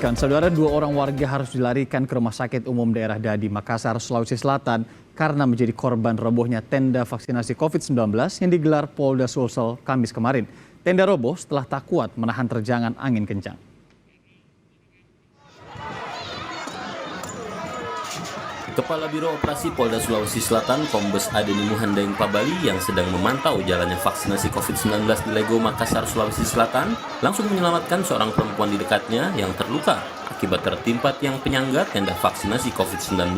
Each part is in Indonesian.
informasikan, saudara, 2 orang warga harus dilarikan ke Rumah Sakit Umum Daerah Dadi, Makassar, Sulawesi Selatan karena menjadi korban robohnya tenda vaksinasi COVID-19 yang digelar Polda Sulsel Kamis kemarin. Tenda roboh setelah tak kuat menahan terjangan angin kencang. Kepala Biro Operasi Polda Sulawesi Selatan, Kombes Adeni Muhandeng Pabali yang sedang memantau jalannya vaksinasi COVID-19 di Lego, Makassar, Sulawesi Selatan, langsung menyelamatkan seorang perempuan di dekatnya yang terluka akibat tertimpa tiang penyangga tenda vaksinasi COVID-19.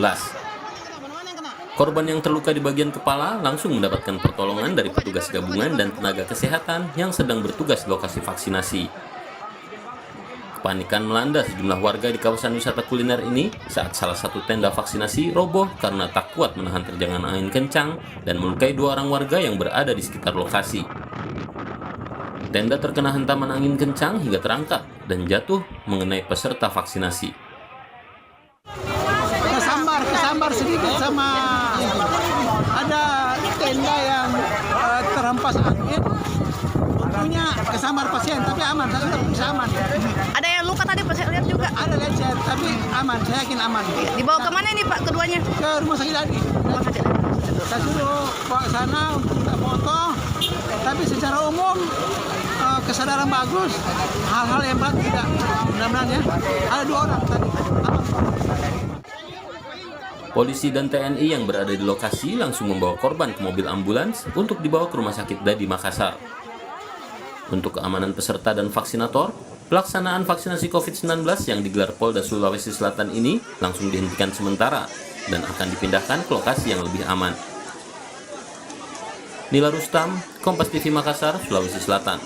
Korban yang terluka di bagian kepala langsung mendapatkan pertolongan dari petugas gabungan dan tenaga kesehatan yang sedang bertugas di lokasi vaksinasi. Kepanikan melanda sejumlah warga di kawasan wisata kuliner ini saat salah satu tenda vaksinasi roboh karena tak kuat menahan terjangan angin kencang dan melukai 2 orang warga yang berada di sekitar lokasi. Tenda terkena hentaman angin kencang hingga terangkat dan jatuh mengenai peserta vaksinasi. Kesambar sedikit sama ada tenda yang terhempas angin. Untungnya kesambar pasien, tapi aman, saya tetap bisa aman. Ada yang luka tadi Pak, saya lihat juga. Ada lecet, tapi aman, saya yakin aman. Dibawa ke mana nih Pak keduanya? Ke rumah sakit lagi. Saya suruh bawa ke sana untuk minta foto, tapi secara umum kesadaran bagus, hal-hal yang berat tidak. Mudah-mudahan ya, ada 2 orang tadi. Aman. Polisi dan TNI yang berada di lokasi langsung membawa korban ke mobil ambulans untuk dibawa ke Rumah Sakit Dadi, Makassar. Untuk keamanan peserta dan vaksinator, pelaksanaan vaksinasi COVID-19 yang digelar Polda Sulawesi Selatan ini langsung dihentikan sementara dan akan dipindahkan ke lokasi yang lebih aman. Nila Rustam, Kompas TV Makassar, Sulawesi Selatan.